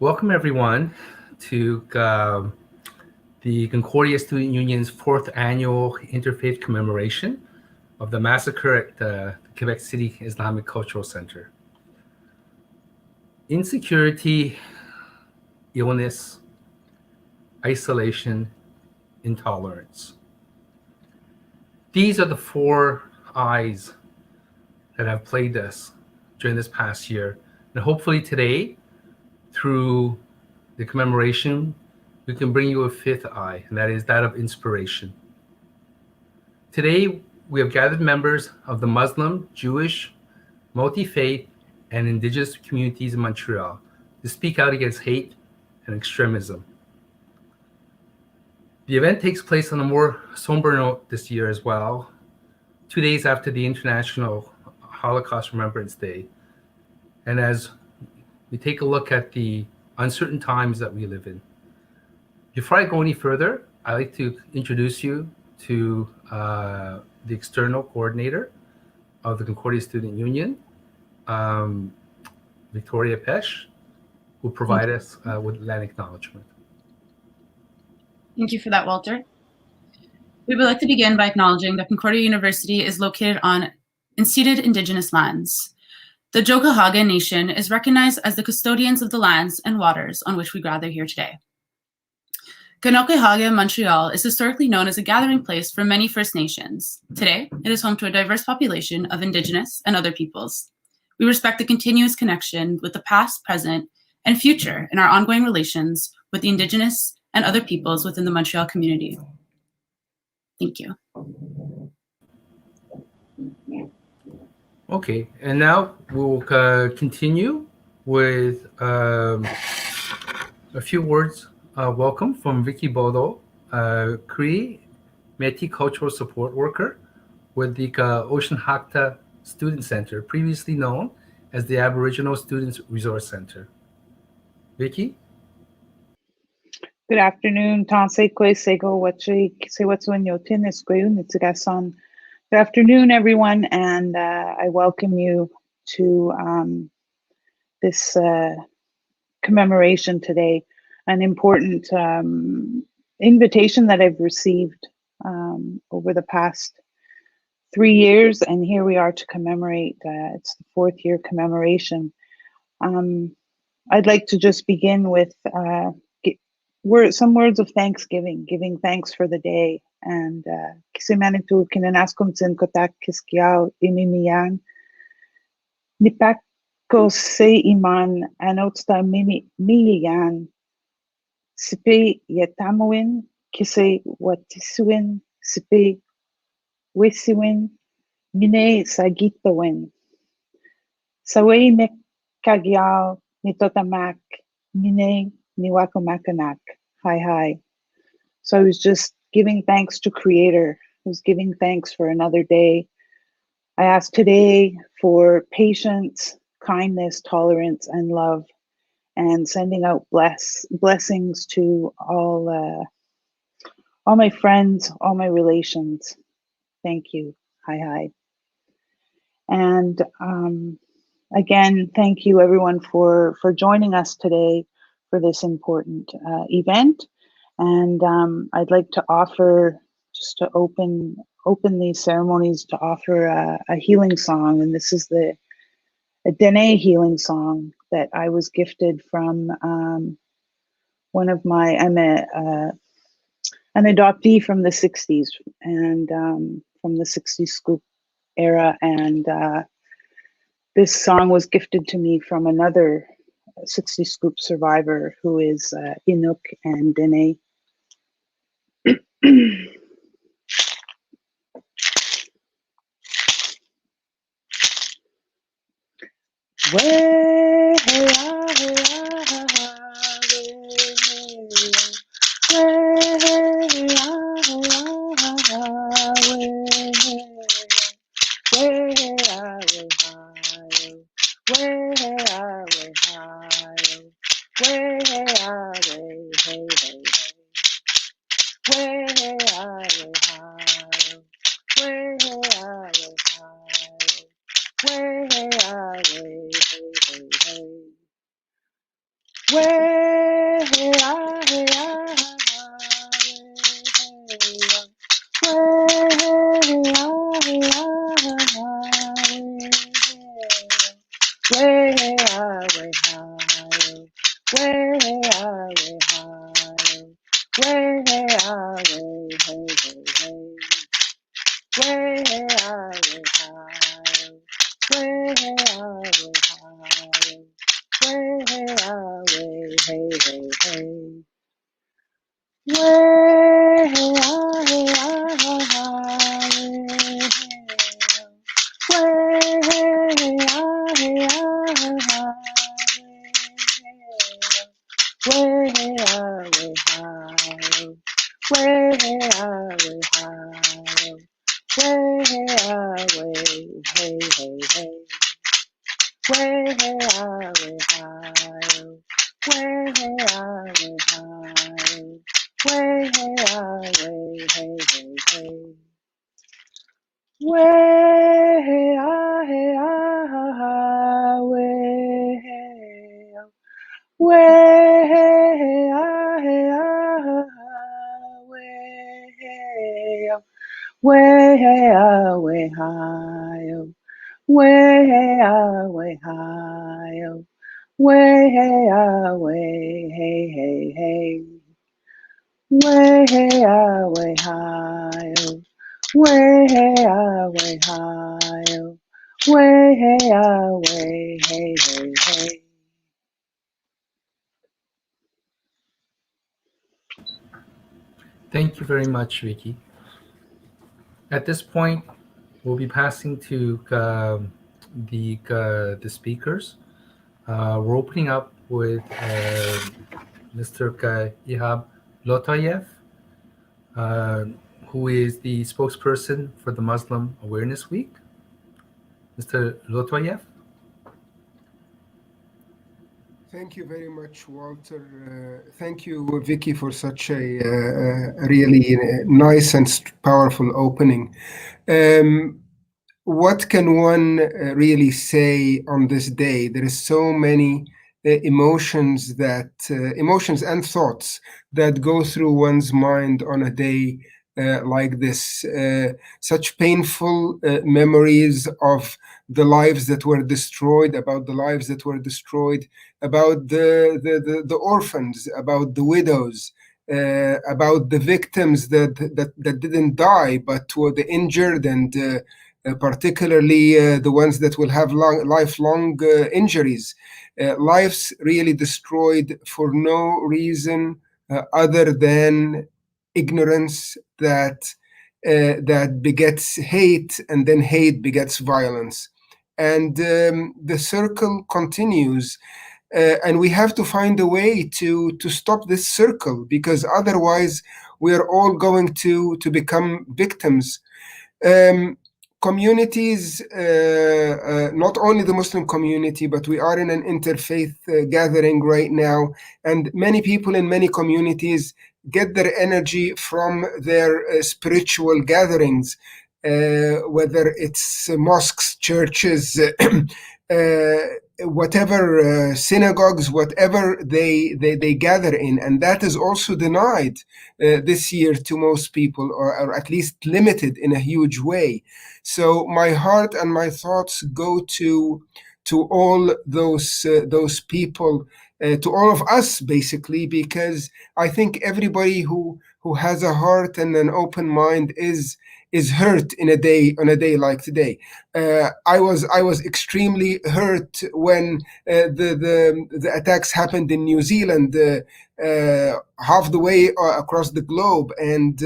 Welcome everyone to the Concordia Student Union's 4th Annual Interfaith Commemoration of the massacre at the Quebec City Islamic Cultural Center. Insecurity, illness, isolation, intolerance. These are the 4 I's that have plagued us during this past year. And hopefully today, through the commemoration, we can bring you a 5th I, and that is that of inspiration. Today, we have gathered members of the Muslim, Jewish, multi-faith, and Indigenous communities in Montreal to speak out against hate and extremism. The event takes place on a more somber note this year as well, 2 days after the International Holocaust Remembrance Day. And as we take a look at the uncertain times that we live in. Before I go any further, I'd like to introduce you to the external coordinator of the Concordia Student Union, Victoria Pesh, who will provide us with land acknowledgement. Thank you for that, Walter. We would like to begin by acknowledging that Concordia University is located on unceded Indigenous lands. The Jokahaga Nation is recognized as the custodians of the lands and waters on which we gather here today. Kahnawake Montreal is historically known as a gathering place for many First Nations. Today, it is home to a diverse population of Indigenous and other peoples. We respect the continuous connection with the past, present, and future in our ongoing relations with the Indigenous and other peoples within the Montreal community. Thank you. Okay, and now we'll continue with a few words welcome from Vicky Boldo, Cree, Métis cultural support worker with the Otsenhákta Student Center, previously known as the Aboriginal Students Resource Center. Vicky? Good afternoon. Good afternoon, everyone, and I welcome you to this commemoration today, an important invitation that I've received over the past 3 years, and here we are to commemorate. It's the 4th year commemoration. I'd like to just begin with some words of thanksgiving, giving thanks for the day. And kisimanitu kinanaskumtsin kotak kiskiao imimiyan nipako se iman anotsta miliyan sipe yatamuin kise watisuin sipe wisiwin mine sagitawin sawe mekagyao nitotamak mine niwakomakanak. Hi. So I was just giving thanks to Creator. I was giving thanks for another day. I ask today for patience, kindness, tolerance, and love, and sending out blessings to all my friends, all my relations. Thank you. Hi. And again, thank you everyone for joining us today for this important event. And I'd like to offer, just to open these ceremonies, to offer a healing song. And this is a Dene healing song that I was gifted from one of my, I'm an adoptee from the 60s, and from the 60s scoop era. And this song was gifted to me from another 60 scoop survivor who is Inuk and Dene. Where Way-hey-ah, way-hi-oh. Way-hey-ah, way-hi-oh. Way-hey-ah, way-hey-hey-hey. Way-hey-ah, way-hi-oh. Way-hey-ah, way-hi-oh. Way-hey-ah, way-hey-hey-hey. Thank you very much, Vicky. At this point, we'll be passing to the speakers. We're opening up with Mr. Ehab Lotayef, who is the spokesperson for the Muslim Awareness Week. Mr. Lotayef. Thank you very much, Walter. Thank you, Vicky, for such a really nice and powerful opening. What can one really say on this day? There is so many emotions and thoughts that go through one's mind on a day like this. Such painful memories of the lives that were destroyed, about the lives that were destroyed, about the orphans, about the widows, about the victims that didn't die but were the injured, and particularly the ones that will have lifelong injuries. Lives really destroyed for no reason other than ignorance that begets hate, and then hate begets violence. And the circle continues. And we have to find a way to stop this circle, because otherwise we are all going to become victims. Communities, not only the Muslim community, but we are in an interfaith gathering right now, and many people in many communities get their energy from their spiritual gatherings, whether it's mosques, churches, whatever, synagogues, whatever they gather in. And that is also denied this year to most people, or at least limited in a huge way. So my heart and my thoughts go to all those people, to all of us, basically, because I think everybody who has a heart and an open mind is hurt on a day like today. I was extremely hurt when the attacks happened in New Zealand, half the way across the globe, and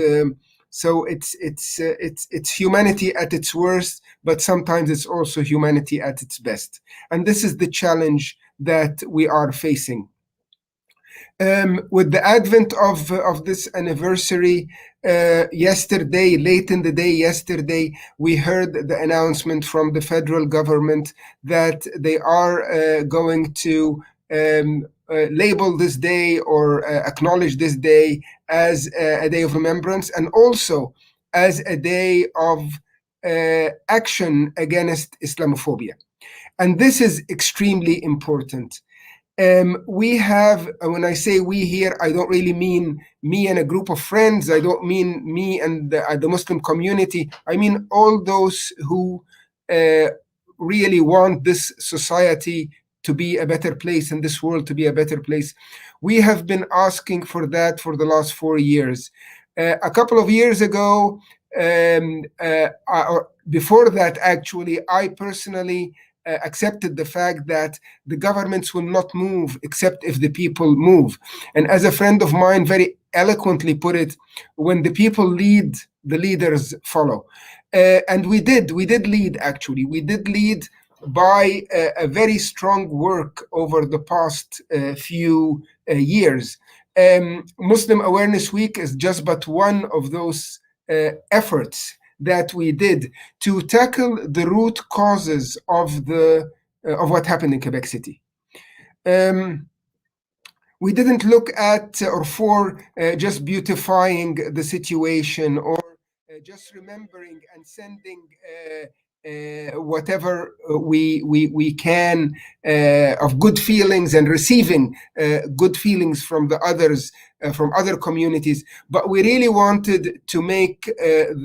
so it's humanity at its worst, but sometimes it's also humanity at its best. And this is the challenge that we are facing. With the advent of this anniversary, yesterday, late in the day yesterday, we heard the announcement from the federal government that they are going to label this day, or acknowledge this day as a day of remembrance, and also as a day of action against Islamophobia. And this is extremely important. We have, when I say we here, I don't really mean me and a group of friends. I don't mean me and the Muslim community. I mean all those who really want this society to be a better place, and this world to be a better place. We have been asking for that for the last 4 years. A couple of years ago, or before that, actually, I personally accepted the fact that the governments will not move except if the people move. And as a friend of mine very eloquently put it, when the people lead, the leaders follow. And we did lead, actually. We did lead by a very strong work over the past few years. Muslim Awareness Week is just but one of those efforts that we did to tackle the root causes of what happened in Quebec City. We didn't look at or for just beautifying the situation, or just remembering and sending whatever we can of good feelings, and receiving good feelings from the others, from other communities. But we really wanted to make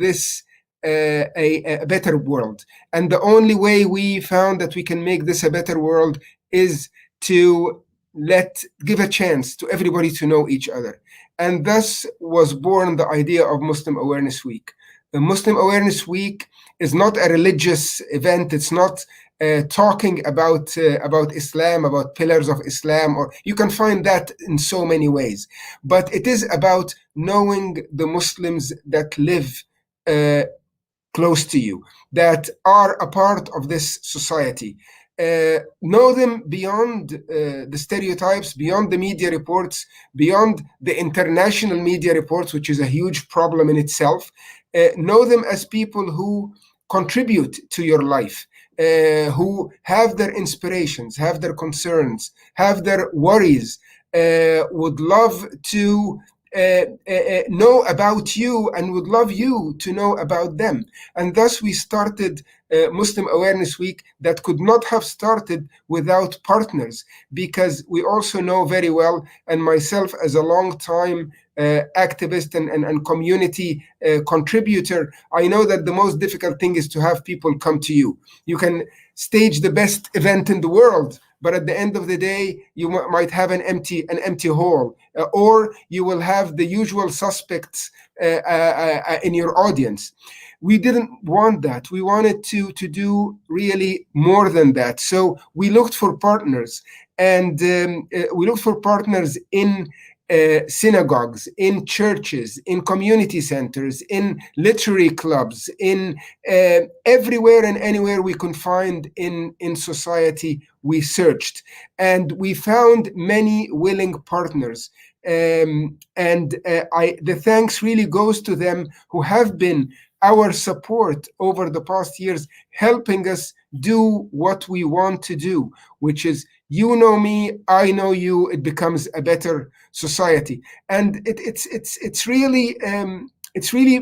this a better world. And the only way we found that we can make this a better world is to give a chance to everybody to know each other. And thus was born the idea of Muslim Awareness Week. The Muslim Awareness Week is not a religious event. It's not talking about Islam, about pillars of Islam, or you can find that in so many ways. But it is about knowing the Muslims that live close to you, that are a part of this society. Know them beyond the stereotypes, beyond the media reports, beyond the international media reports, which is a huge problem in itself. Know them as people who contribute to your life, who have their inspirations, have their concerns, have their worries, would love to know about you and would love you to know about them. And thus we started Muslim Awareness Week that could not have started without partners, because we also know very well, and myself as a long time activist and community contributor, I know that the most difficult thing is to have people come to you. You can stage the best event in the world, but at the end of the day, you might have an empty hall, or you will have the usual suspects in your audience. We didn't want that. We wanted to do really more than that. So we looked for partners, and we looked for partners in synagogues, in churches, in community centers, in literary clubs, in everywhere and anywhere we could find in society. We searched, and we found many willing partners. The thanks really goes to them who have been our support over the past years, helping us do what we want to do, which is, you know me, I know you. It becomes a better society, and it's really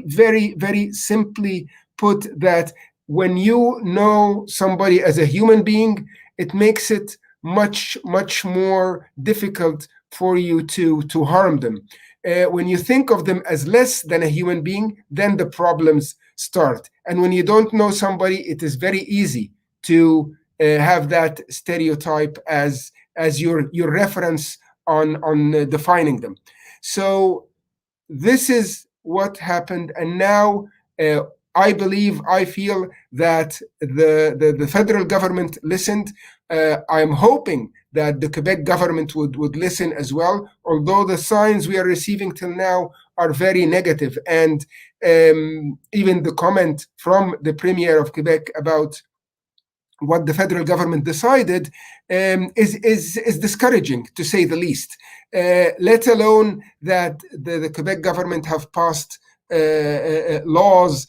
very, very simply put, that when you know somebody as a human being, it makes it much more difficult for you to harm them. When you think of them as less than a human being, then the problems start. And when you don't know somebody, it is very easy to have that stereotype as your reference on defining them. So this is what happened, and now I feel that the federal government listened. I'm hoping that the Quebec government would listen as well, although the signs we are receiving till now are very negative. And even the comment from the Premier of Quebec about what the federal government decided is discouraging, to say the least, let alone that the Quebec government have passed laws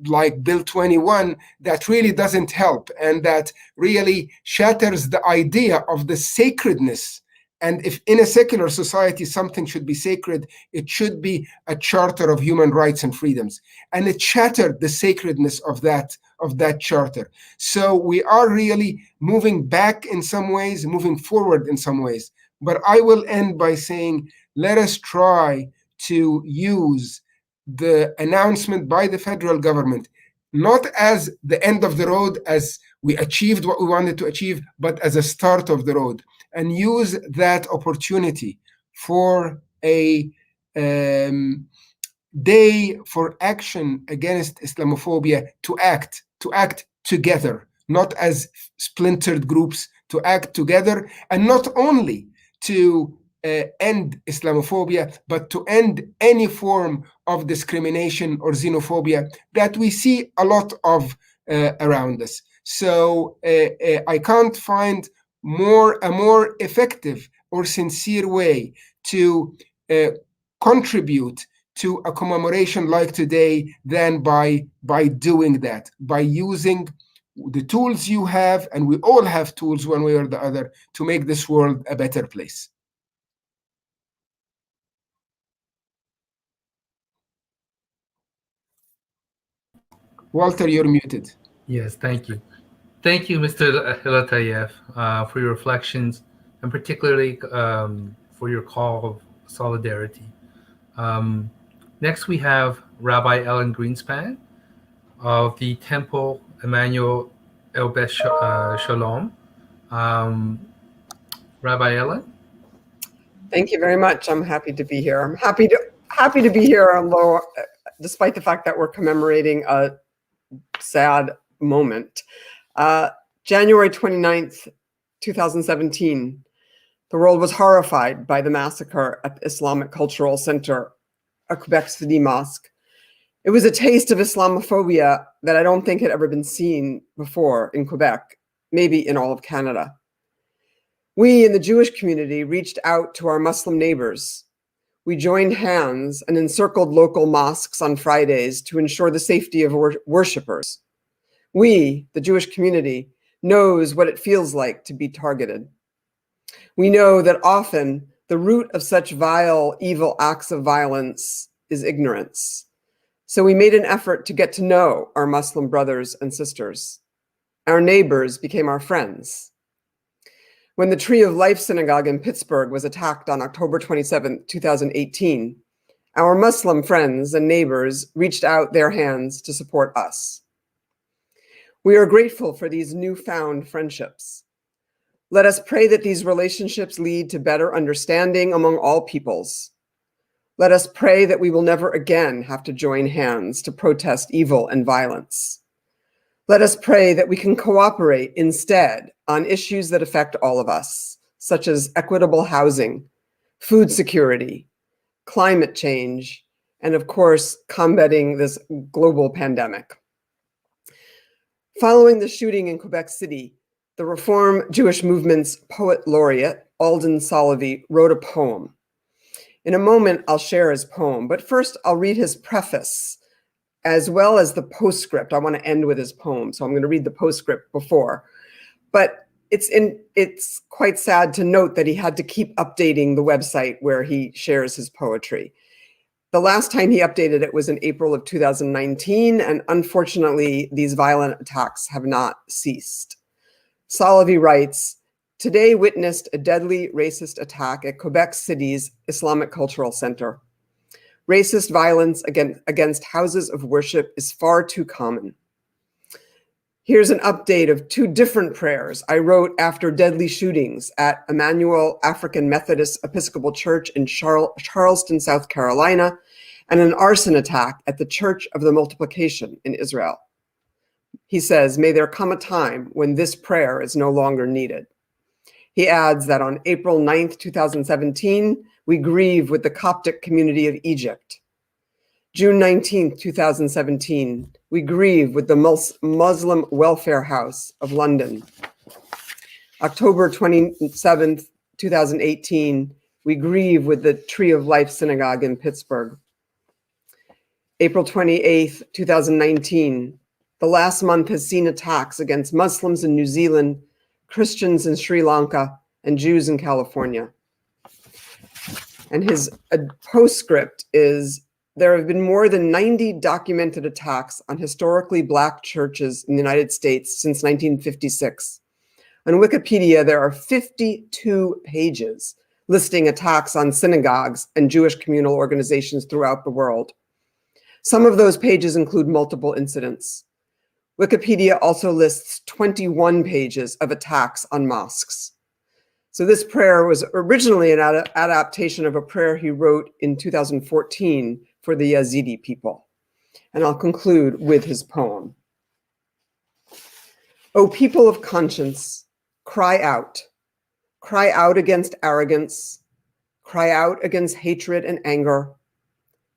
like Bill 21 that really doesn't help, and that really shatters the idea of the sacredness. And if in a secular society something should be sacred, it should be a charter of human rights and freedoms. And it shattered the sacredness of that charter. So we are really moving back in some ways, moving forward in some ways. But I will end by saying, let us try to use the announcement by the federal government not as the end of the road, as we achieved what we wanted to achieve, but as a start of the road, and use that opportunity for a day for action against Islamophobia, to act together, not as splintered groups, to act together, and not only to end Islamophobia, but to end any form of discrimination or xenophobia that we see a lot of around us. So I can't find a more effective or sincere way to contribute to a commemoration like today than by doing that, by using the tools you have, and we all have tools one way or the other, to make this world a better place. Walter, you're muted. Yes, thank you. Thank you, Mr. Lotayef, for your reflections, and particularly for your call of solidarity. Next, we have Rabbi Ellen Greenspan of the Temple Emanu-El-Beth Sholom. Rabbi Ellen? Thank you very much. I'm happy to be here. I'm happy to be here, although despite the fact that we're commemorating a sad moment. January 29th, 2017, the world was horrified by the massacre at the Islamic Cultural Center, a Quebec City mosque. It was a taste of Islamophobia that I don't think had ever been seen before in Quebec, maybe in all of Canada. We in the Jewish community reached out to our Muslim neighbors. We joined hands and encircled local mosques on Fridays to ensure the safety of worshipers. We, the Jewish community, knows what it feels like to be targeted. We know that often the root of such vile, evil acts of violence is ignorance. So we made an effort to get to know our Muslim brothers and sisters. Our neighbors became our friends. When the Tree of Life Synagogue in Pittsburgh was attacked on October 27, 2018, our Muslim friends and neighbors reached out their hands to support us. We are grateful for these newfound friendships. Let us pray that these relationships lead to better understanding among all peoples. Let us pray that we will never again have to join hands to protest evil and violence. Let us pray that we can cooperate instead on issues that affect all of us, such as equitable housing, food security, climate change, and of course, combating this global pandemic. Following the shooting in Quebec City, the Reform Jewish Movement's poet laureate, Alden Solovey, wrote a poem. In a moment, I'll share his poem, but first I'll read his preface, as well as the postscript. I want to end with his poem, so I'm going to read the postscript before. But it's quite sad to note that he had to keep updating the website where he shares his poetry. The last time he updated it was in April of 2019, and unfortunately, these violent attacks have not ceased. Solovey writes, "Today witnessed a deadly racist attack at Quebec City's Islamic Cultural Center. Racist violence against houses of worship is far too common. Here's an update of two different prayers I wrote after deadly shootings at Emanu-El African Methodist Episcopal Church in Charleston, South Carolina, and an arson attack at the Church of the Multiplication in Israel." He says, "May there come a time when this prayer is no longer needed." He adds that on April 9th, 2017, we grieve with the Coptic community of Egypt. June 19th, 2017, we grieve with the Muslim Welfare House of London. October 27th, 2018, we grieve with the Tree of Life Synagogue in Pittsburgh. April 28th, 2019, the last month has seen attacks against Muslims in New Zealand, Christians in Sri Lanka, and Jews in California. And his postscript is, "There have been more than 90 documented attacks on historically Black churches in the United States since 1956. On Wikipedia, there are 52 pages listing attacks on synagogues and Jewish communal organizations throughout the world. Some of those pages include multiple incidents. Wikipedia also lists 21 pages of attacks on mosques." So this prayer was originally an adaptation of a prayer he wrote in 2014 for the Yazidi people. And I'll conclude with his poem. "O people of conscience, cry out against arrogance, cry out against hatred and anger,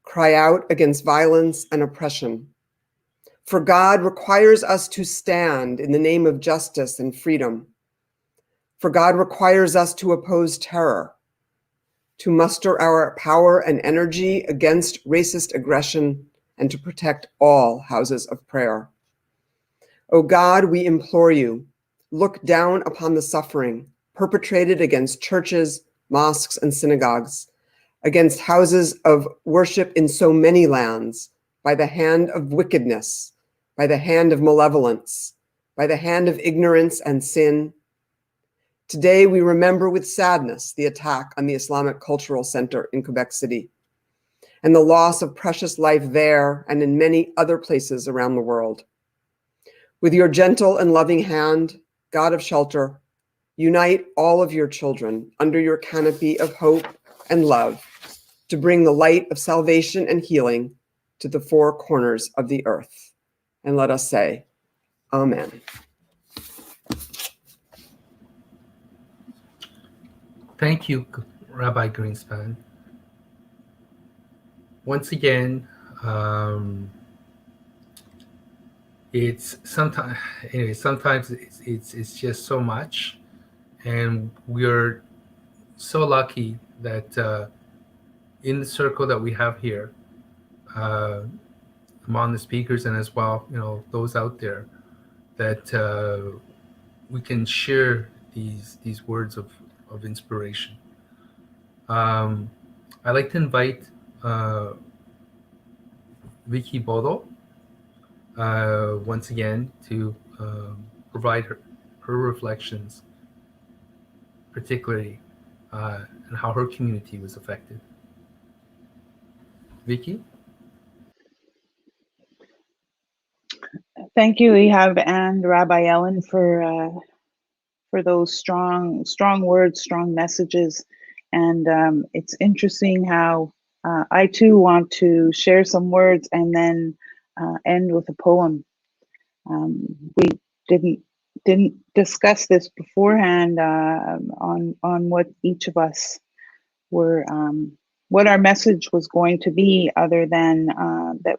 cry out against violence and oppression. For God requires us to stand in the name of justice and freedom. For God requires us to oppose terror, to muster our power and energy against racist aggression, and to protect all houses of prayer. O God, we implore you, look down upon the suffering perpetrated against churches, mosques, and synagogues, against houses of worship in so many lands, by the hand of wickedness, by the hand of malevolence, by the hand of ignorance and sin. Today, we remember with sadness the attack on the Islamic Cultural Center in Quebec City. and the loss of precious life there and in many other places around the world. With your gentle and loving hand, God of shelter, unite all of your children under your canopy of hope and love to bring the light of salvation and healing to the four corners of the earth. And let us say, Amen. Thank you, Rabbi Greenspan. Once again, it's sometimes, anyway, sometimes it's just so much, and we're so lucky that in the circle that we have here, among the speakers and as well, those out there, that we can share these words of inspiration. I'd like to invite Vicky Boldo once again to provide her reflections, particularly and how her community was affected. Vicky? Thank you, Ehab and Rabbi Ellen, for those strong words, strong messages. And it's interesting how I too want to share some words and then end with a poem. We didn't discuss this beforehand on what each of us were, what our message was going to be, other than that.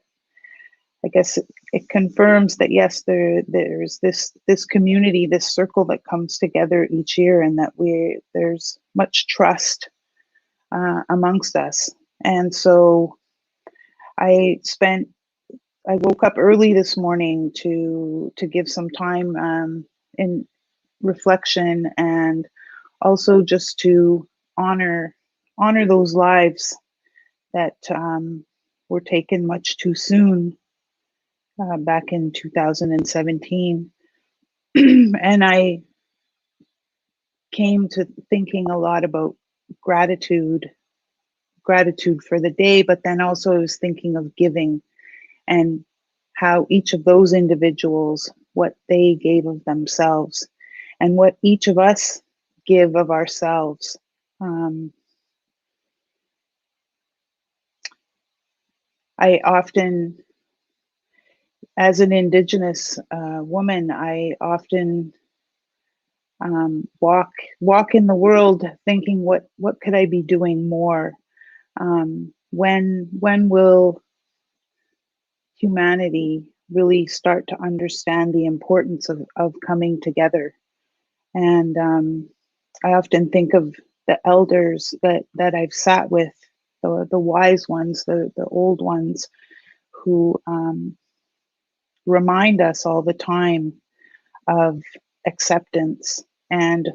I guess it confirms that yes, there's this community, this circle that comes together each year, and that there's much trust amongst us. And so I woke up early this morning to give some time in reflection, and also just to honor those lives that were taken much too soon back in 2017. And I came to thinking a lot about gratitude for the day, but then also I was thinking of giving, and how each of those individuals, what they gave of themselves, and what each of us give of ourselves. I often, as an Indigenous woman, I often walk in the world thinking, what could I be doing more? When will humanity really start to understand the importance of coming together? And I often think of the elders that I've sat with, the wise ones, the old ones, who remind us all the time of acceptance and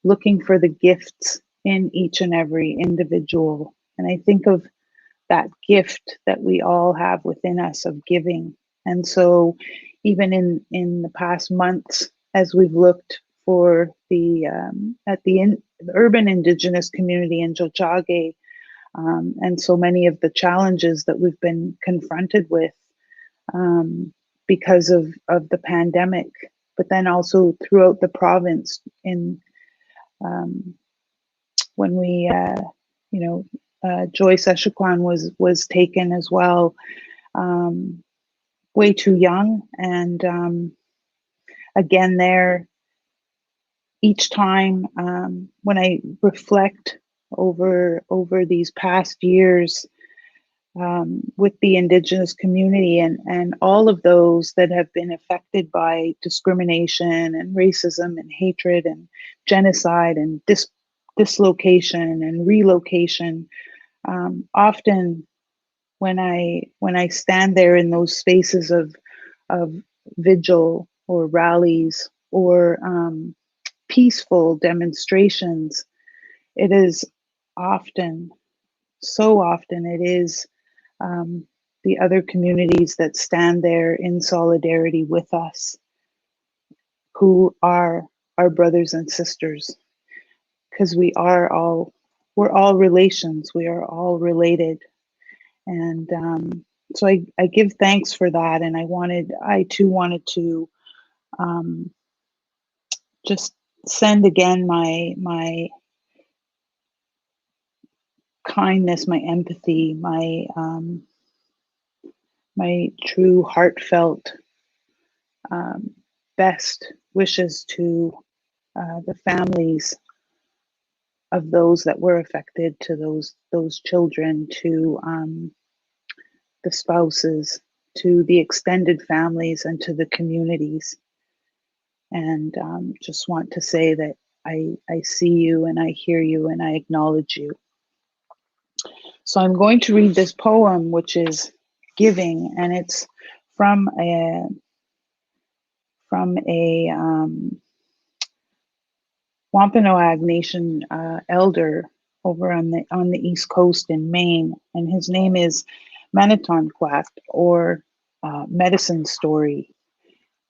looking for the gifts in each and every individual. And I think of that gift that we all have within us of giving. And so even in the past months, as we've looked for the urban Indigenous community in Tiohtià:ke, and so many of the challenges that we've been confronted with because of the pandemic, but then also throughout the province, in when we Joyce Echaquan was taken as well, way too young. And again, there, each time when I reflect over these past years with the Indigenous community and all of those that have been affected by discrimination and racism and hatred and genocide and dislocation and relocation, often when I stand there in those spaces of vigil or rallies or peaceful demonstrations, it is often, so often, it is the other communities that stand there in solidarity with us, who are our brothers and sisters, because we're all relations, we are all related. And so I give thanks for that. And I too wanted to just send again my kindness, my empathy, my true heartfelt best wishes to the families of those that were affected, to those children, to the spouses, to the extended families, and to the communities. And just want to say that I see you and I hear you and I acknowledge you. So I'm going to read this poem, which is Giving, and it's from a Wampanoag Nation elder over on the East Coast in Maine, and his name is Manitonquat, or Medicine Story.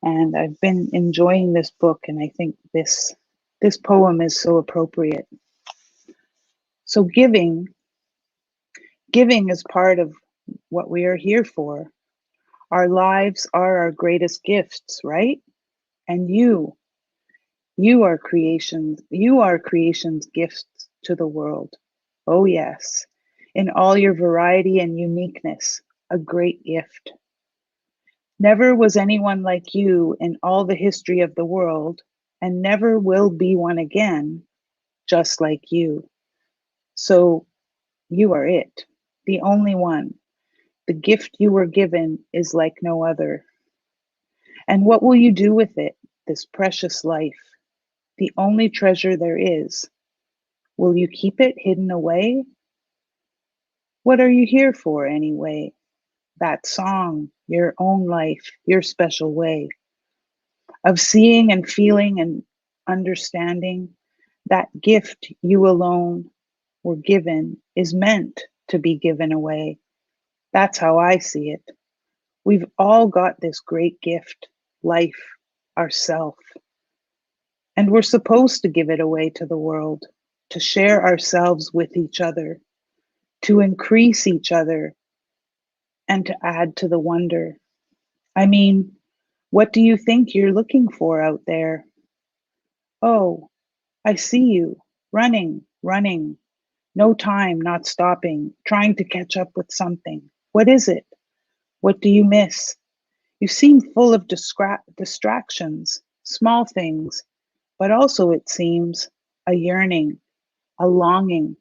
And I've been enjoying this book, and I think this poem is so appropriate. So giving is part of what we are here for. Our lives are our greatest gifts, right? And you are creation's gifts to the world. Oh yes, in all your variety and uniqueness, a great gift. Never was anyone like you in all the history of the world, and never will be one again, just like you. So you are it, the only one. The gift you were given is like no other. And what will you do with it, this precious life, the only treasure there is? Will you keep it hidden away? What are you here for anyway? That song, your own life, your special way of seeing and feeling and understanding, that gift you alone were given is meant to be given away. That's how I see it. We've all got this great gift, life, ourself. And we're supposed to give it away to the world, to share ourselves with each other, to increase each other, and to add to the wonder. I mean, what do you think you're looking for out there? Oh, I see you, running, no time, not stopping, trying to catch up with something. What is it? What do you miss? You seem full of distractions, small things, but also it seems a yearning, a longing,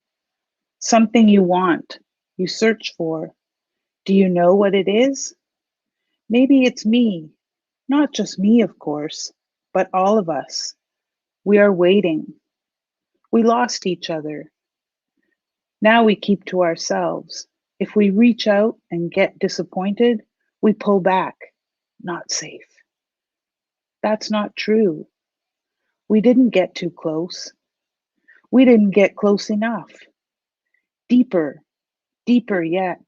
something you want, you search for. Do you know what it is? Maybe it's me, not just me, of course, but all of us. We are waiting. We lost each other. Now we keep to ourselves. If we reach out and get disappointed, we pull back. Not safe. That's not true. We didn't get too close. We didn't get close enough. Deeper, deeper yet.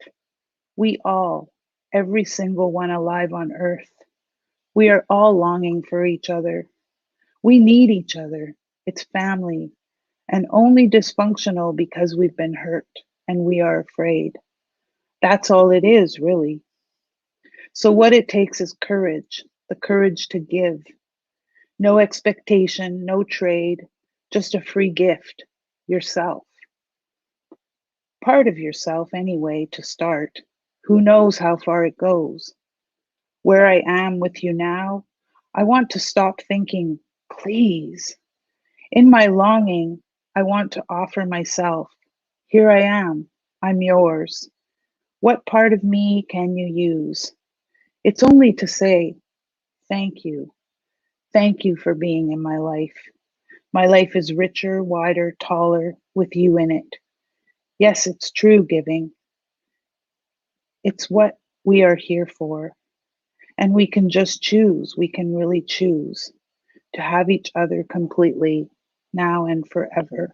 We all, every single one alive on earth, we are all longing for each other. We need each other. It's family, and only dysfunctional because we've been hurt and we are afraid. That's all it is, really. So what it takes is courage, the courage to give. No expectation, no trade, just a free gift, yourself. Part of yourself anyway, to start. Who knows how far it goes? Where I am with you now, I want to stop thinking, please. In my longing, I want to offer myself. Here I am, I'm yours. What part of me can you use? It's only to say, thank you. Thank you for being in my life. My life is richer, wider, taller, with you in it. Yes, it's true giving. It's what we are here for. And we can just choose, we can really choose to have each other completely now and forever.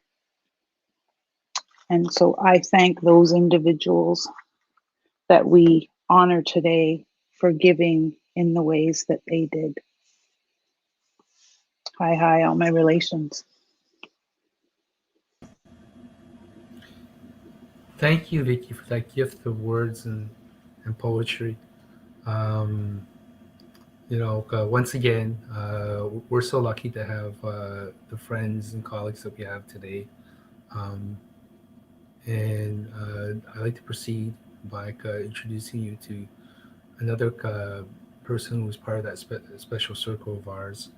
And so I thank those individuals that we honor today for giving in the ways that they did. Hi, all my relations. Thank you, Vicky, for that gift of words and poetry. Um, once again, we're so lucky to have the friends and colleagues that we have today. Um, and I'd like to proceed by introducing you to another person who was part of that special circle of ours,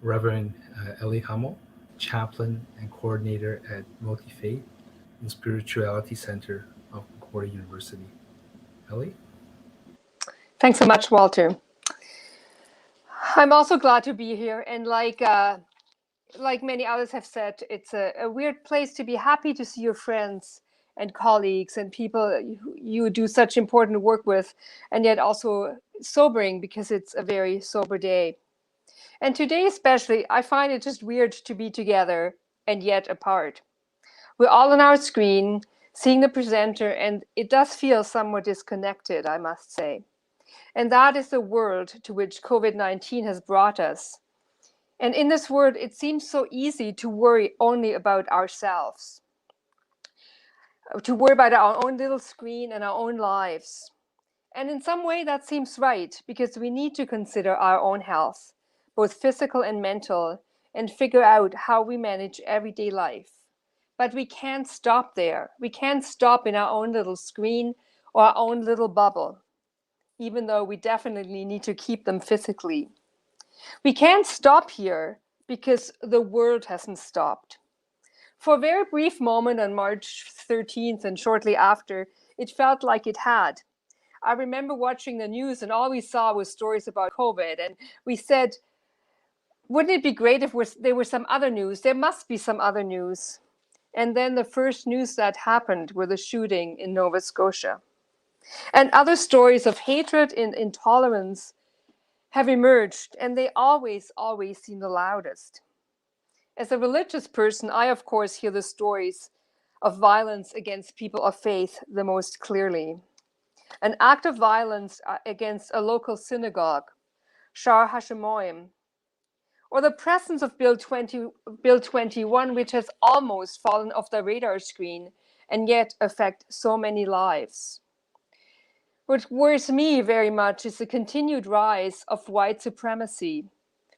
Reverend Ellie Hummel, chaplain and coordinator at Multi-Faith and Spirituality Center of Concordia University. Ellie? Thanks so much, Walter. I'm also glad to be here. And like many others have said, it's a weird place to be happy to see your friends and colleagues and people you do such important work with, and yet also sobering because it's a very sober day. And today especially, I find it just weird to be together and yet apart. We're all on our screen, seeing the presenter, and it does feel somewhat disconnected, I must say. And that is the world to which COVID-19 has brought us. And in this world, it seems so easy to worry only about ourselves, to worry about our own little screen and our own lives. And in some way, that seems right, because we need to consider our own health, both physical and mental, and figure out how we manage everyday life. But we can't stop there. We can't stop in our own little screen or our own little bubble, even though we definitely need to keep them physically. We can't stop here because the world hasn't stopped. For a very brief moment on March 13th and shortly after, it felt like it had. I remember watching the news and all we saw was stories about COVID. And we said, wouldn't it be great if there was some other news? There must be some other news. And then the first news that happened were the shooting in Nova Scotia. And other stories of hatred and intolerance have emerged, and they always seem the loudest. As a religious person, I, of course, hear the stories of violence against people of faith the most clearly. An act of violence against a local synagogue, Shar HaShemoim, or the presence of Bill 21, which has almost fallen off the radar screen and yet affect so many lives. What worries me very much is the continued rise of white supremacy,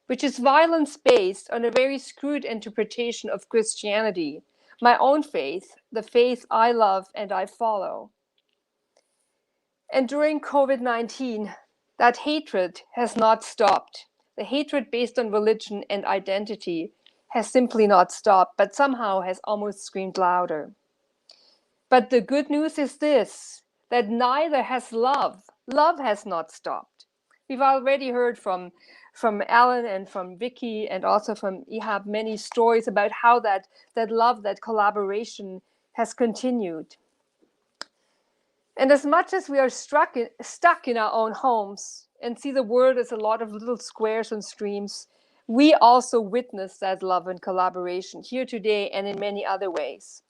which is violence based on a very skewed interpretation of Christianity, my own faith, the faith I love and I follow. And during COVID-19, that hatred has not stopped. The hatred based on religion and identity has simply not stopped, but somehow has almost screamed louder. But the good news is this, that neither has love. Love has not stopped. We've already heard from Alan and from Vicky and also from Ehab many stories about how that love, that collaboration has continued. And as much as we are stuck in our own homes and see the world as a lot of little squares and streams, we also witness that love and collaboration here today and in many other ways.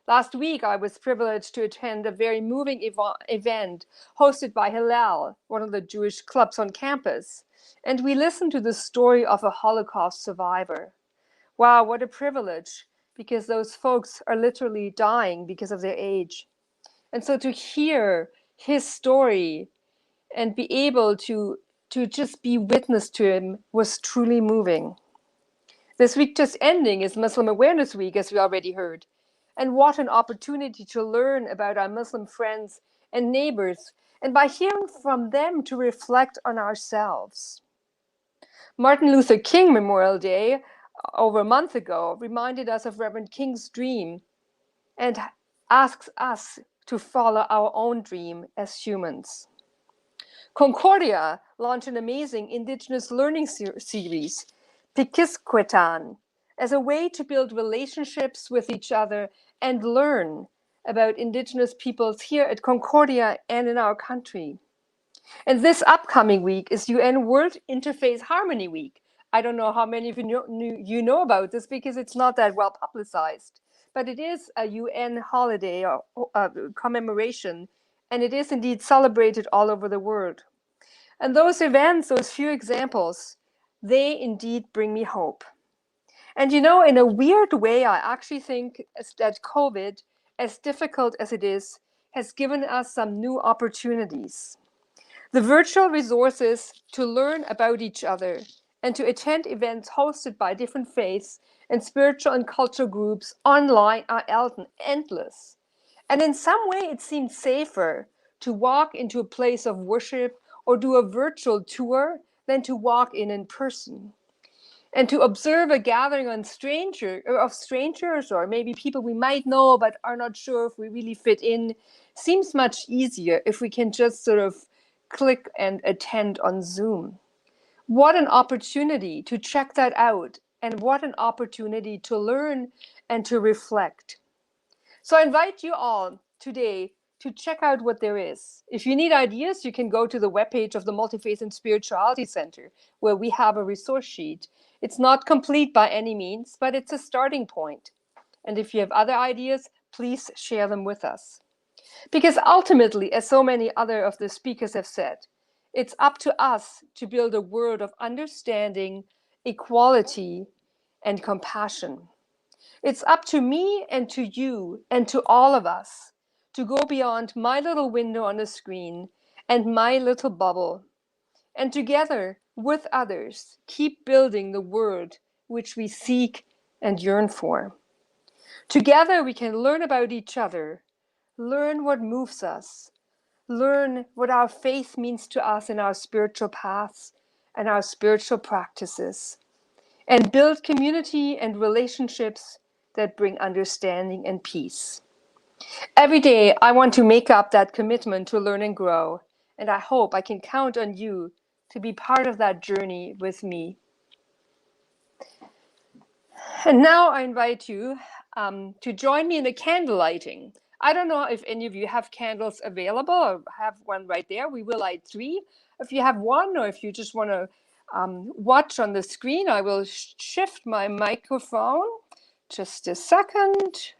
Last week, I was privileged to attend a very moving event hosted by Hillel, one of the Jewish clubs on campus, and we listened to the story of a Holocaust survivor. Wow, what a privilege, because those folks are literally dying because of their age. And so to hear his story and be able to just be witness to him was truly moving. This week just ending is Muslim Awareness Week, as we already heard. And what an opportunity to learn about our Muslim friends and neighbors, and by hearing from them to reflect on ourselves. Martin Luther King Memorial Day, over a month ago, reminded us of Reverend King's dream and asks us to follow our own dream as humans. Concordia launched an amazing Indigenous learning series, Pikisquetan, as a way to build relationships with each other and learn about Indigenous peoples here at Concordia and in our country. And this upcoming week is UN World Interfaith Harmony Week. I don't know how many of you know about this because it's not that well publicized, but it is a UN holiday or commemoration, and it is indeed celebrated all over the world. And those events, those few examples, they indeed bring me hope. And in a weird way, I actually think that COVID as difficult as it is, has given us some new opportunities. The virtual resources to learn about each other and to attend events hosted by different faiths and spiritual and cultural groups online are endless. And in some way, it seems safer to walk into a place of worship or do a virtual tour than to walk in person. And to observe a gathering of strangers or maybe people we might know but are not sure if we really fit in seems much easier if we can just sort of click and attend on Zoom. What an opportunity to check that out, and what an opportunity to learn and to reflect. So I invite you all today to check out what there is. If you need ideas, you can go to the webpage of the Multi-Faith and Spirituality Center, where we have a resource sheet. It's not complete by any means, but it's a starting point. And if you have other ideas, please share them with us. Because ultimately, as so many other of the speakers have said, it's up to us to build a world of understanding, equality, and compassion. It's up to me and to you and to all of us to go beyond my little window on the screen and my little bubble, and together with others, keep building the world which we seek and yearn for. Together we can learn about each other, learn what moves us, learn what our faith means to us in our spiritual paths and our spiritual practices, and build community and relationships that bring understanding and peace. Every day, I want to make up that commitment to learn and grow, and I hope I can count on you to be part of that journey with me. And now I invite you to join me in the candle lighting. I don't know if any of you have candles available or have one right there. We will light 3. If you have one, or if you just want to watch on the screen, I will shift my microphone. Just a second.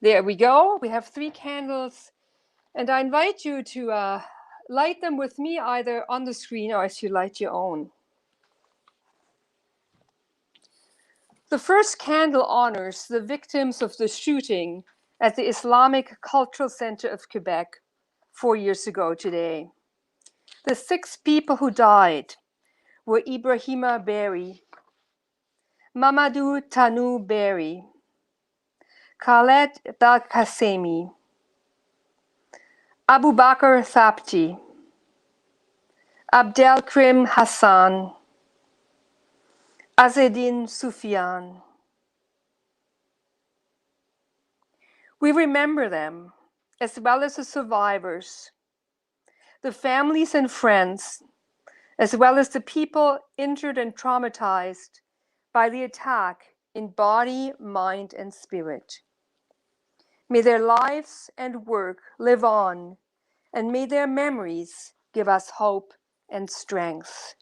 There we go. We have 3 candles. And I invite you to light them with me either on the screen or as you light your own. The first candle honors the victims of the shooting at the Islamique Cultural Center of Quebec 4 years ago today. The 6 people who died were Ibrahima Berry, Mamadou Tanou Berry, Khaled Belkacemi, Abu Bakr Thabti, Abdelkrim Hassan, Azedine Soufiane. We remember them, as well as the survivors, the families and friends, as well as the people injured and traumatized by the attack in body, mind, and spirit. May their lives and work live on, and may their memories give us hope and strength.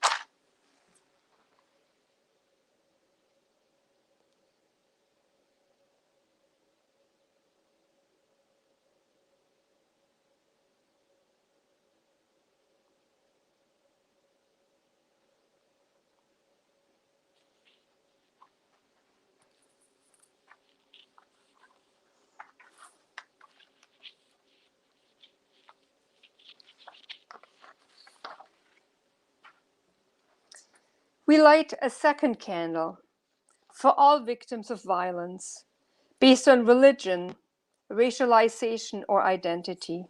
We light a second candle for all victims of violence based on religion, racialization, or identity.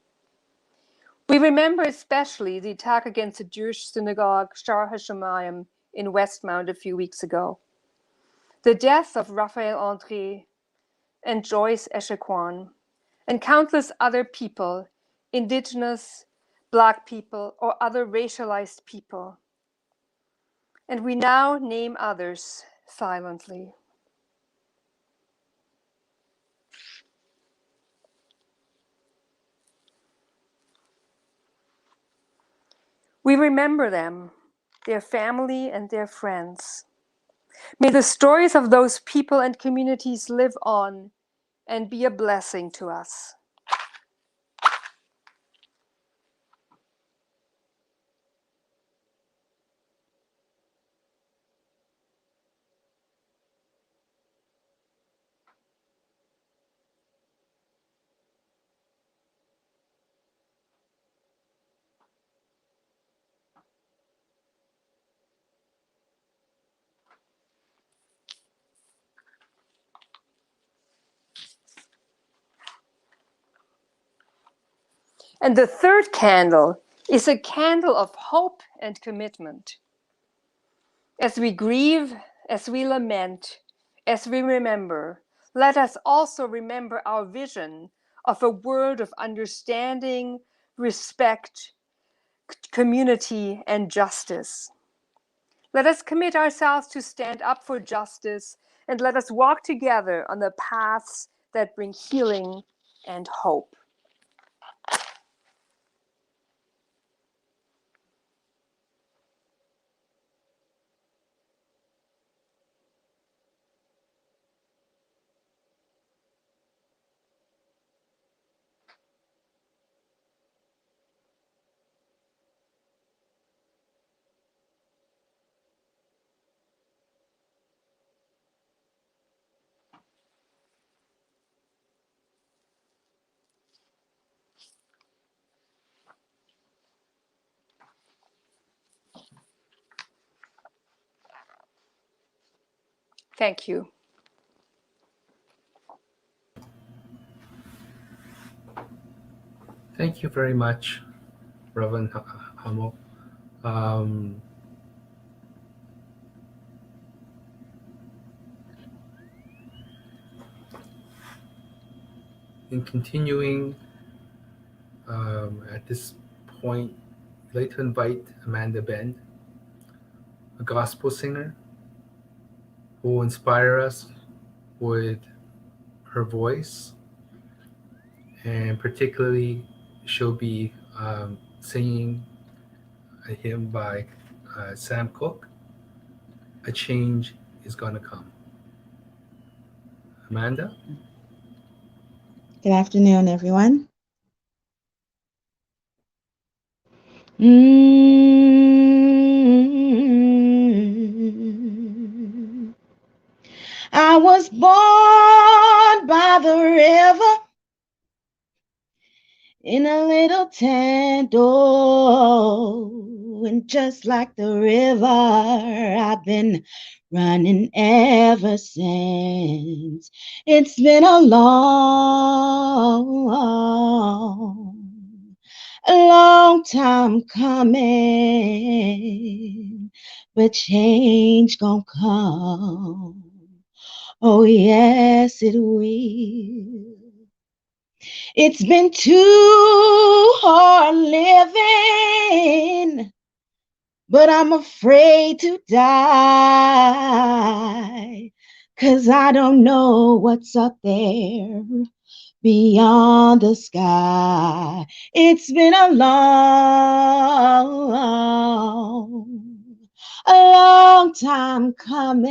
We remember especially the attack against the Jewish synagogue Shar HaShamayim in Westmount a few weeks ago, the death of Raphael André and Joyce Echequan, and countless other people, Indigenous, Black people, or other racialized people. And we now name others silently. We remember them, their family, and their friends. May the stories of those people and communities live on and be a blessing to us. And the third candle is a candle of hope and commitment. As we grieve, as we lament, as we remember, let us also remember our vision of a world of understanding, respect, community, and justice. Let us commit ourselves to stand up for justice, and let us walk together on the paths that bring healing and hope. Thank you. Thank you very much, Reverend Hummel. In continuing, at this point, I'd like to invite Amanda Bend, a gospel singer who will inspire us with her voice, and particularly she'll be singing a hymn by Sam Cooke, "A Change is Gonna Come." Amanda? Good afternoon, everyone. I was born by the river in a little tent, oh, and just like the river, I've been running ever since. It's been a long time coming, but change gon' come. Oh yes, it will. It's been too hard living, but I'm afraid to die, 'cause I don't know what's up there beyond the sky. It's been a long time coming,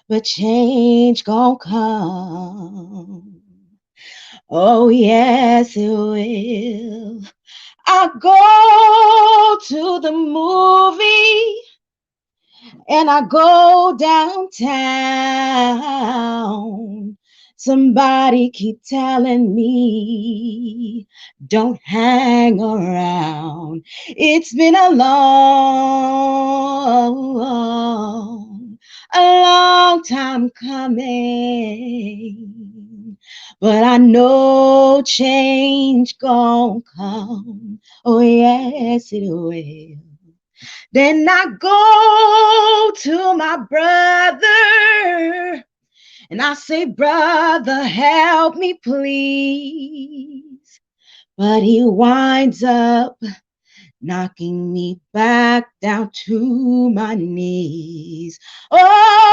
but change gon' come. Oh yes, it will. I go to the movie and I go downtown. Somebody keep telling me, don't hang around. It's been a long time coming, but I know change gon' come. Oh yes, it will. Then I go to my brother and I say, brother, help me please. But he winds up knocking me back down to my knees. Oh.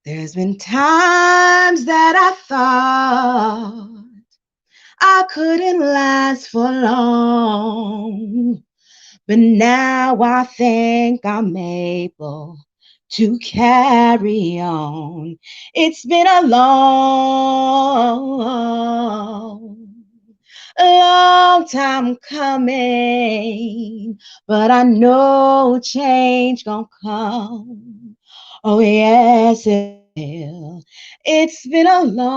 There's been times that I thought I couldn't last for long, but now I think I'm able to carry on. It's been a long time coming, but I know change gon' come. Oh yes, it will. It's been a long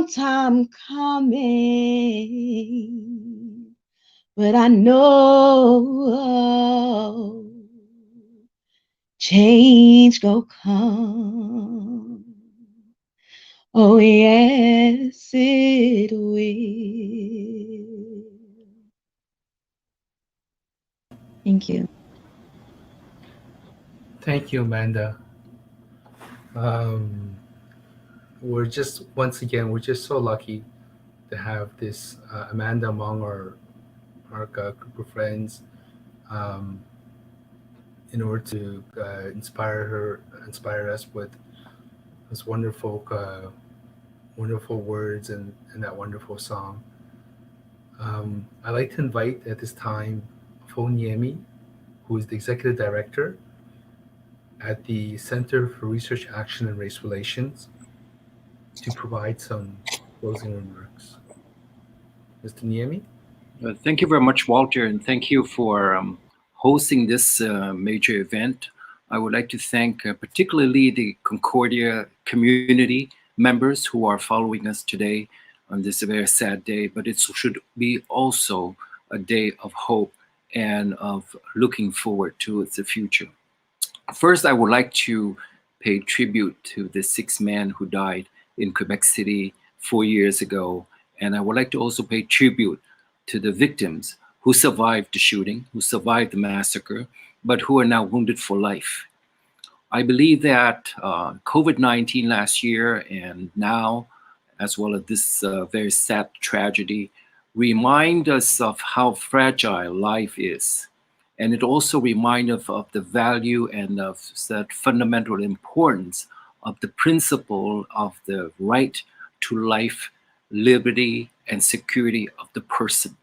time coming. but I know change go come. Oh, yes, it will. Thank you. Thank you, Amanda. We're just so lucky to have this Amanda among our group of friends, um, in order to inspire us with those wonderful words and that wonderful song. I'd like to invite at this time Niemi, who is the executive director at the Center for Research Action and Race Relations, to provide some closing remarks. Mr. Niemi? Thank you very much, Walter, and thank you for hosting this major event. I would like to thank particularly the Concordia community members who are following us today on this very sad day, but it should be also a day of hope and of looking forward to the future. First, I would like to pay tribute to the 6 men who died in Quebec City 4 years ago. And I would like to also pay tribute to the victims who survived the shooting, who survived the massacre, but who are now wounded for life. I believe that COVID-19 last year and now, as well as this very sad tragedy, remind us of how fragile life is. And it also reminds us of the value and of that fundamental importance of the principle of the right to life, liberty, and security of the person.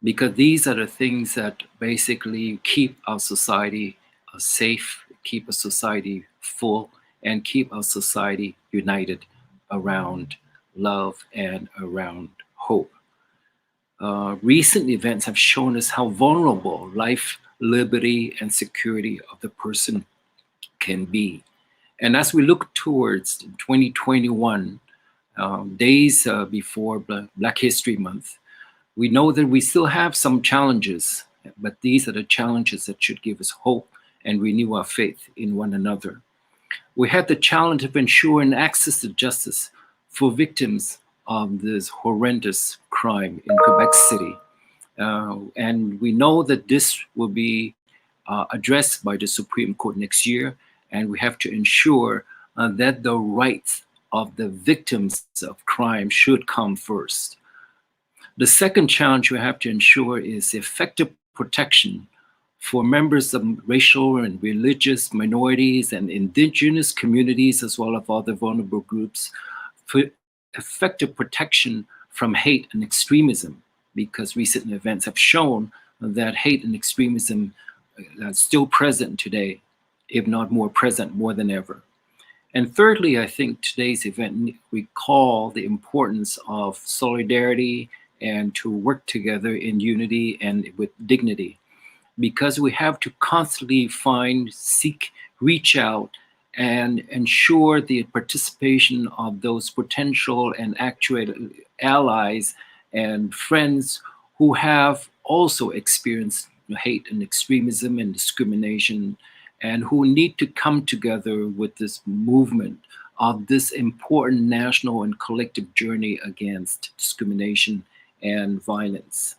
Because these are the things that basically keep our society safe, keep our society full, and keep our society united around love and around hope. Recent events have shown us how vulnerable life, liberty, and security of the person can be. And as we look towards 2021, days before Black History Month, we know that we still have some challenges, but these are the challenges that should give us hope and renew our faith in one another. We had the challenge of ensuring access to justice for victims of this horrendous crime in Quebec City. And we know that this will be addressed by the Supreme Court next year, and we have to ensure that the rights of the victims of crime should come first. The second challenge we have to ensure is effective protection for members of racial and religious minorities and indigenous communities, as well as other vulnerable groups, for effective protection from hate and extremism, because recent events have shown that hate and extremism are still present today, if not more present more than ever. And thirdly, I think today's event recall the importance of solidarity and to work together in unity and with dignity, because we have to constantly find, seek, reach out, and ensure the participation of those potential and actual allies and friends who have also experienced hate and extremism and discrimination, and who need to come together with this movement of this important national and collective journey against discrimination and violence.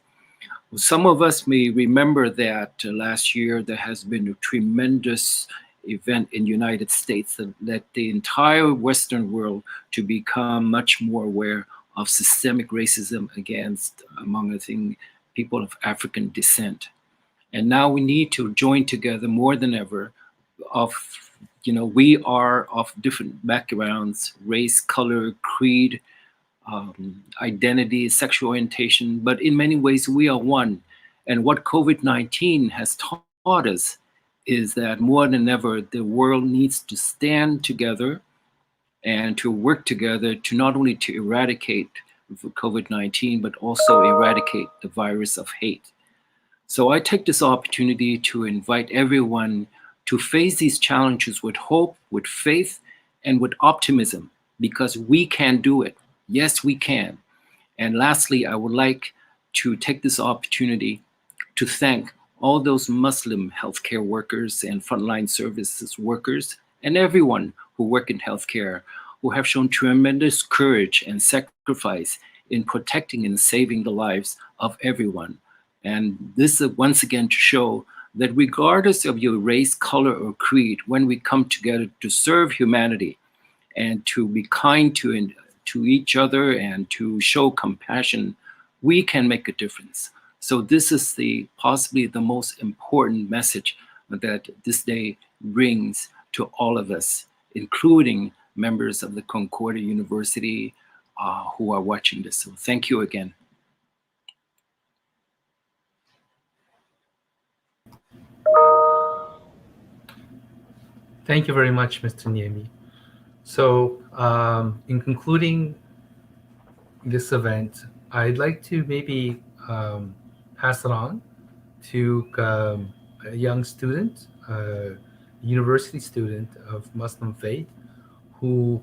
Some of us may remember that last year there has been a tremendous event in the United States that led the entire Western world to become much more aware of systemic racism against, among other things, people of African descent. And now we need to join together more than ever we are of different backgrounds, race, color, creed, identity, sexual orientation, but in many ways we are one. And what COVID-19 has taught us is that more than ever, the world needs to stand together and to work together to not only to eradicate COVID-19, but also eradicate the virus of hate. So I take this opportunity to invite everyone to face these challenges with hope, with faith, and with optimism, because we can do it. Yes, we can. And lastly, I would like to take this opportunity to thank all those Muslim healthcare workers and frontline services workers and everyone who work in healthcare, who have shown tremendous courage and sacrifice in protecting and saving the lives of everyone. And this is once again to show that regardless of your race, color, or creed, when we come together to serve humanity and to be kind to each other and to show compassion, we can make a difference. So this is possibly the most important message that this day brings to all of us, including members of the Concordia University who are watching this. So thank you again. Thank you very much, Mr. Niemi. So in concluding this event, I'd like to maybe pass it on to a young student, a university student of Muslim faith, who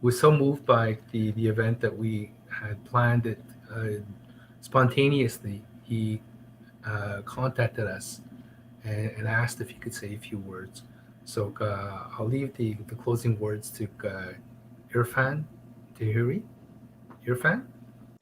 was so moved by the event that we had planned it spontaneously. He contacted us and asked if he could say a few words. So I'll leave the closing words to Irfan Tahiri. Irfan?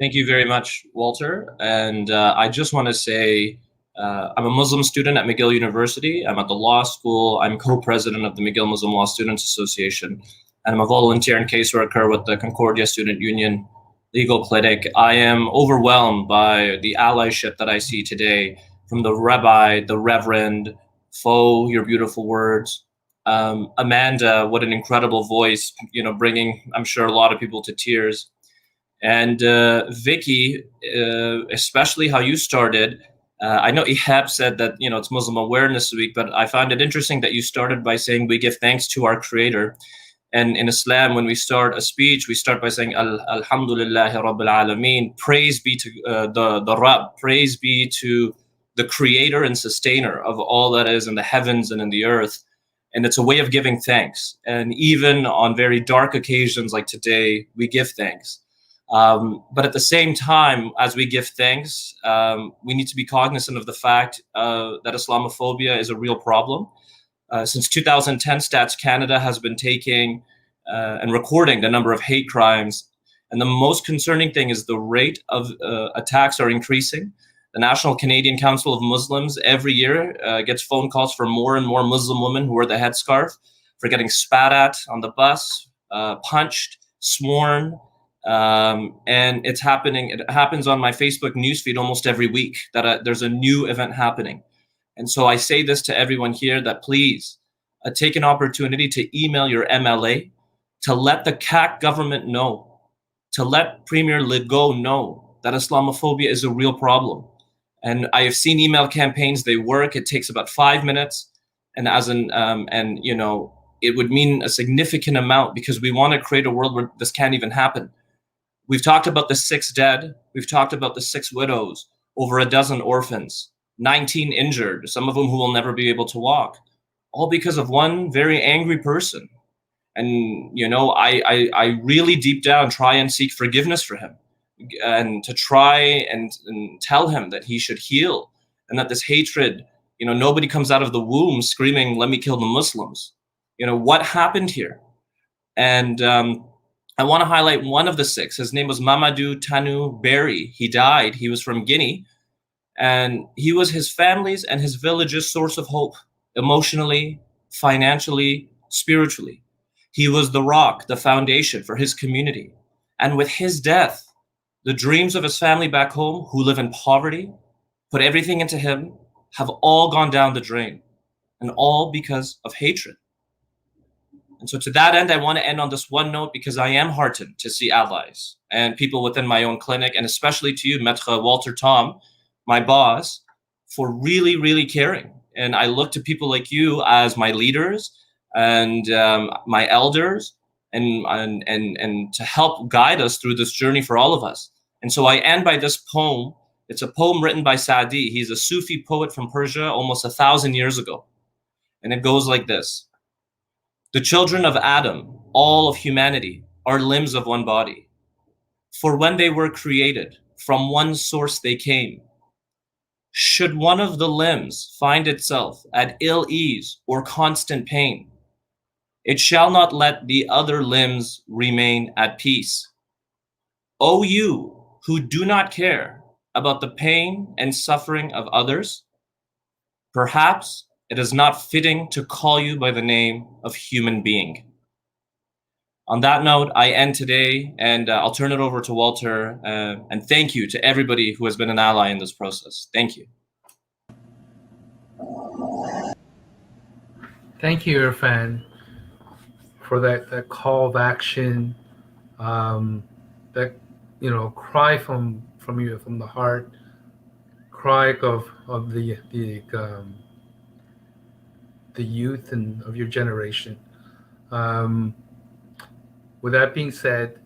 Thank you very much, Walter. And I just want to say I'm a Muslim student at McGill University. I'm at the law school. I'm co-president of the McGill Muslim Law Students Association. And I'm a volunteer and caseworker with the Concordia Student Union Legal Clinic. I am overwhelmed by the allyship that I see today from the Rabbi, the Reverend, Fo, your beautiful words. Amanda, what an incredible voice, bringing, I'm sure, a lot of people to tears. And Vicky, especially how you started. I know Ehab said that, it's Muslim Awareness Week, but I found it interesting that you started by saying we give thanks to our Creator. And in Islam, when we start a speech, we start by saying, Alhamdulillahi Rabbil Alameen, praise be to the Rabb, praise be to the creator and sustainer of all that is in the heavens and in the earth. And it's a way of giving thanks. And even on very dark occasions like today, we give thanks. But at the same time, as we give thanks, we need to be cognizant of the fact that Islamophobia is a real problem. Since 2010, Stats Canada has been taking and recording the number of hate crimes. And the most concerning thing is the rate of attacks are increasing. The National Canadian Council of Muslims every year gets phone calls from more and more Muslim women who wear the headscarf for getting spat at on the bus, punched, sworn. And it's happening. It happens on my Facebook newsfeed almost every week that there's a new event happening. And so I say this to everyone here that please take an opportunity to email your MLA to let the CAC government know, to let Premier Legault know that Islamophobia is a real problem. And I have seen email campaigns, they work. It takes about 5 minutes. And it would mean a significant amount because we want to create a world where this can't even happen. We've talked about the 6 dead. We've talked about the 6 widows, over a dozen orphans, 19 injured, some of them who will never be able to walk, all because of one very angry person. And, I really deep down try and seek forgiveness for him and to try and tell him that he should heal and that this hatred, nobody comes out of the womb screaming, let me kill the Muslims. What happened here? And I want to highlight one of the 6. His name was Mamadou Tanu Berry. He died. He was from Guinea. And he was his family's and his village's source of hope, emotionally, financially, spiritually. He was the rock, the foundation for his community. And with his death, the dreams of his family back home who live in poverty, put everything into him, have all gone down the drain, and all because of hatred. And so to that end, I want to end on this one note because I am heartened to see allies and people within my own clinic, and especially to you, Maître Walter Tom, my boss, for really, really caring. And I look to people like you as my leaders and my elders and to help guide us through this journey for all of us. And so I end by this poem. It's a poem written by Sa'di. He's a Sufi poet from Persia almost 1,000 years ago. And it goes like this. The children of Adam, all of humanity, are limbs of one body. For when they were created, from one source they came. Should one of the limbs find itself at ill ease or constant pain, it shall not let the other limbs remain at peace. O you who do not care about the pain and suffering of others, perhaps it is not fitting to call you by the name of human being. On that note, I end today, and I'll turn it over to Walter. And thank you to everybody who has been an ally in this process. Thank you. Thank you, Irfan, for that call of action, that cry from you, from the heart, cry of the youth and of your generation. With that being said,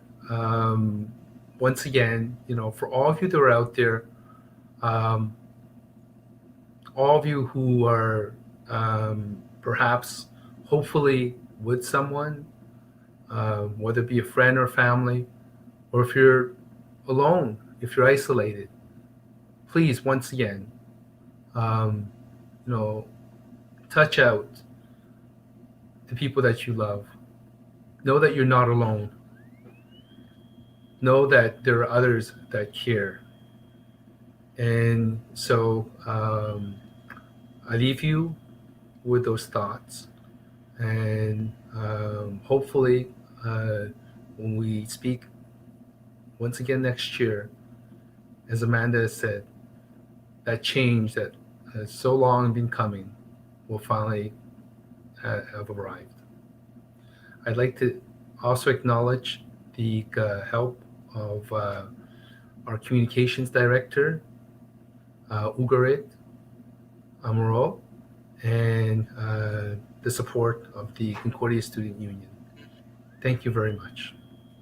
once again, for all of you that are out there, all of you who are perhaps, hopefully, with someone, whether it be a friend or family, or if you're alone, if you're isolated, please, once again, touch out the people that you love. Know that you're not alone. Know that there are others that care. And so I leave you with those thoughts. And hopefully, when we speak once again next year, as Amanda has said, that change that has so long been coming will finally have arrived. I'd like to also acknowledge the help of our communications director, Ugarit Amaro, and the support of the Concordia Student Union. Thank you very much.